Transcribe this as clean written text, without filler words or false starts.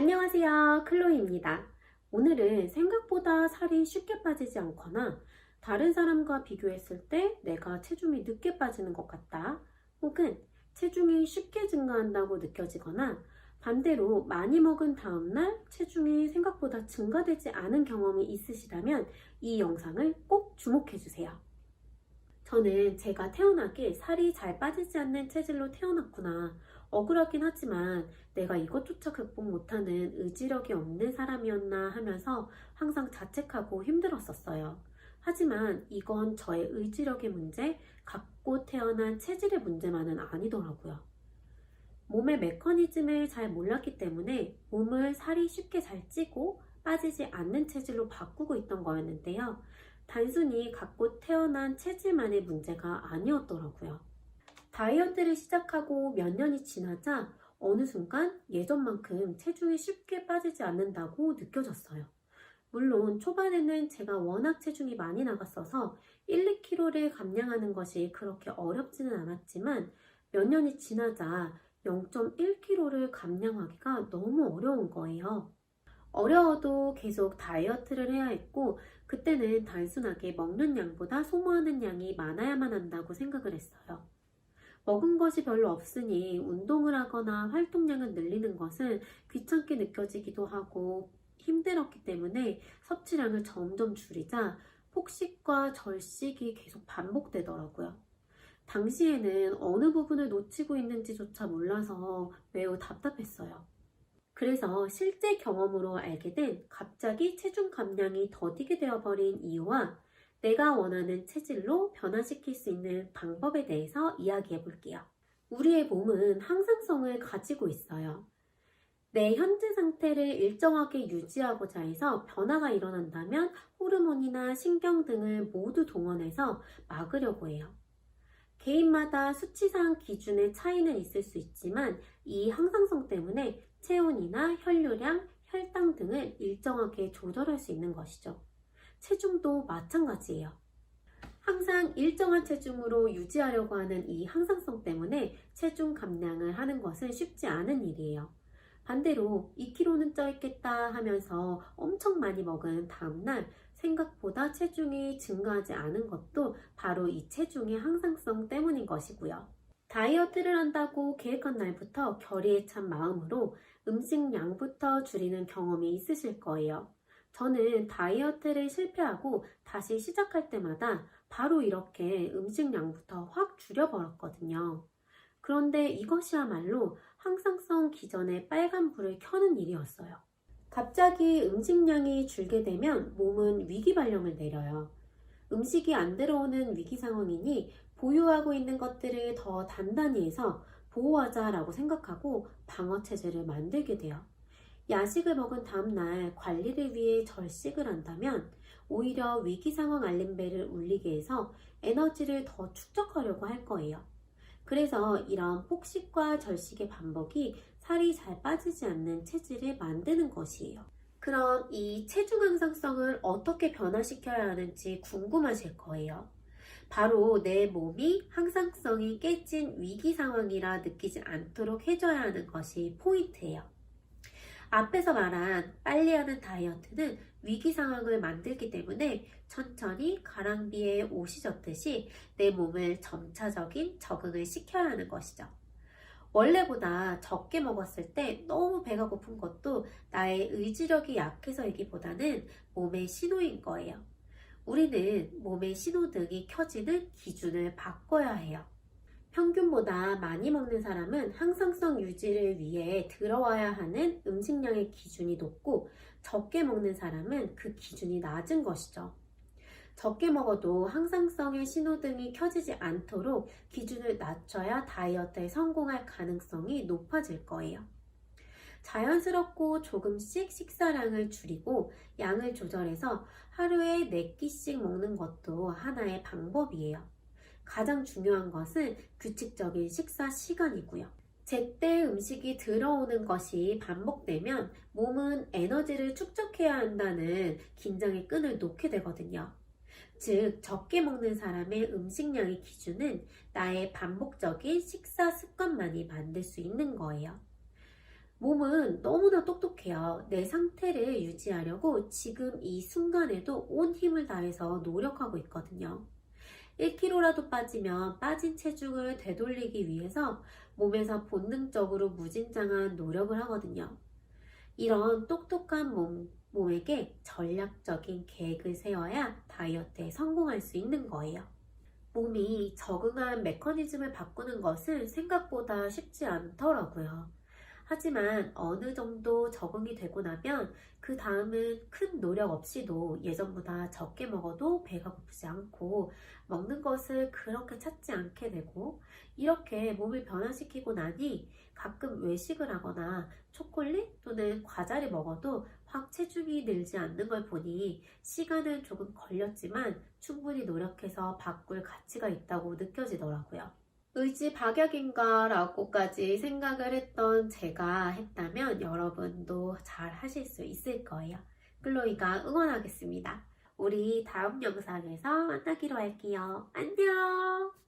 안녕하세요, 클로이입니다. 오늘은 생각보다 살이 쉽게 빠지지 않거나 다른 사람과 비교했을 때 내가 체중이 늦게 빠지는 것 같다, 혹은 체중이 쉽게 증가한다고 느껴지거나 반대로 많이 먹은 다음날 체중이 생각보다 증가되지 않은 경험이 있으시다면 이 영상을 꼭 주목해 주세요. 저는 제가 태어나길 살이 잘 빠지지 않는 체질로 태어났구나. 억울하긴 하지만 내가 이것조차 극복 못하는 의지력이 없는 사람이었나 하면서 항상 자책하고 힘들었었어요. 하지만 이건 저의 의지력의 문제, 갖고 태어난 체질의 문제만은 아니더라고요. 몸의 메커니즘을 잘 몰랐기 때문에 몸을 살이 쉽게 잘 찌고 빠지지 않는 체질로 바꾸고 있던 거였는데요. 단순히 갖고 태어난 체질만의 문제가 아니었더라고요. 다이어트를 시작하고 몇 년이 지나자 어느 순간 예전만큼 체중이 쉽게 빠지지 않는다고 느껴졌어요. 물론 초반에는 제가 워낙 체중이 많이 나갔어서 1, 2kg를 감량하는 것이 그렇게 어렵지는 않았지만 몇 년이 지나자 0.1kg를 감량하기가 너무 어려운 거예요. 어려워도 계속 다이어트를 해야 했고, 그때는 단순하게 먹는 양보다 소모하는 양이 많아야만 한다고 생각을 했어요. 먹은 것이 별로 없으니 운동을 하거나 활동량을 늘리는 것은 귀찮게 느껴지기도 하고 힘들었기 때문에 섭취량을 점점 줄이자 폭식과 절식이 계속 반복되더라고요. 당시에는 어느 부분을 놓치고 있는지조차 몰라서 매우 답답했어요. 그래서 실제 경험으로 알게 된 갑자기 체중 감량이 더디게 되어버린 이유와 내가 원하는 체질로 변화시킬 수 있는 방법에 대해서 이야기해 볼게요. 우리의 몸은 항상성을 가지고 있어요. 내 현재 상태를 일정하게 유지하고자 해서 변화가 일어난다면 호르몬이나 신경 등을 모두 동원해서 막으려고 해요. 개인마다 수치상 기준의 차이는 있을 수 있지만 이 항상성 때문에 체온이나 혈류량, 혈당 등을 일정하게 조절할 수 있는 것이죠. 체중도 마찬가지예요. 항상 일정한 체중으로 유지하려고 하는 이 항상성 때문에 체중 감량을 하는 것은 쉽지 않은 일이에요. 반대로 2kg는 쪄있겠다 하면서 엄청 많이 먹은 다음날 생각보다 체중이 증가하지 않은 것도 바로 이 체중의 항상성 때문인 것이고요. 다이어트를 한다고 계획한 날부터 결의에 찬 마음으로 음식량부터 줄이는 경험이 있으실 거예요. 저는 다이어트를 실패하고 다시 시작할 때마다 바로 이렇게 음식량부터 확 줄여버렸거든요. 그런데 이것이야말로 항상성 기전에 빨간 불을 켜는 일이었어요. 갑자기 음식량이 줄게 되면 몸은 위기 발령을 내려요. 음식이 안 들어오는 위기 상황이니 보유하고 있는 것들을 더 단단히 해서 보호하자라고 생각하고 방어 체제를 만들게 돼요. 야식을 먹은 다음날 관리를 위해 절식을 한다면 오히려 위기 상황 알림벨을 울리게 해서 에너지를 더 축적하려고 할 거예요. 그래서 이런 폭식과 절식의 반복이 살이 잘 빠지지 않는 체질을 만드는 것이에요. 그럼 이 체중 항상성을 어떻게 변화시켜야 하는지 궁금하실 거예요. 바로 내 몸이 항상성이 깨진 위기 상황이라 느끼지 않도록 해줘야 하는 것이 포인트예요. 앞에서 말한 빨리 하는 다이어트는 위기 상황을 만들기 때문에 천천히 가랑비에 옷이 젖듯이 내 몸을 점차적인 적응을 시켜야 하는 것이죠. 원래보다 적게 먹었을 때 너무 배가 고픈 것도 나의 의지력이 약해서이기보다는 몸의 신호인 거예요. 우리는 몸의 신호등이 켜지는 기준을 바꿔야 해요. 평균보다 많이 먹는 사람은 항상성 유지를 위해 들어와야 하는 음식량의 기준이 높고 적게 먹는 사람은 그 기준이 낮은 것이죠. 적게 먹어도 항상성의 신호등이 켜지지 않도록 기준을 낮춰야 다이어트에 성공할 가능성이 높아질 거예요. 자연스럽고 조금씩 식사량을 줄이고 양을 조절해서 하루에 4끼씩 먹는 것도 하나의 방법이에요. 가장 중요한 것은 규칙적인 식사 시간이고요. 제때 음식이 들어오는 것이 반복되면 몸은 에너지를 축적해야 한다는 긴장의 끈을 놓게 되거든요. 즉, 적게 먹는 사람의 음식량의 기준은 나의 반복적인 식사 습관만이 만들 수 있는 거예요. 몸은 너무나 똑똑해요. 내 상태를 유지하려고 지금 이 순간에도 온 힘을 다해서 노력하고 있거든요. 1kg라도 빠지면 빠진 체중을 되돌리기 위해서 몸에서 본능적으로 무진장한 노력을 하거든요. 이런 똑똑한 몸에게 전략적인 계획을 세워야 다이어트에 성공할 수 있는 거예요. 몸이 적응한 메커니즘을 바꾸는 것은 생각보다 쉽지 않더라고요. 하지만 어느 정도 적응이 되고 나면 그 다음은 큰 노력 없이도 예전보다 적게 먹어도 배가 고프지 않고 먹는 것을 그렇게 찾지 않게 되고 이렇게 몸을 변화시키고 나니 가끔 외식을 하거나 초콜릿 또는 과자를 먹어도 확 체중이 늘지 않는 걸 보니 시간은 조금 걸렸지만 충분히 노력해서 바꿀 가치가 있다고 느껴지더라고요. 의지 박약인가 라고까지 생각을 했던 제가 했다면 여러분도 잘 하실 수 있을 거예요. 클로이가 응원하겠습니다. 우리 다음 영상에서 만나기로 할게요. 안녕!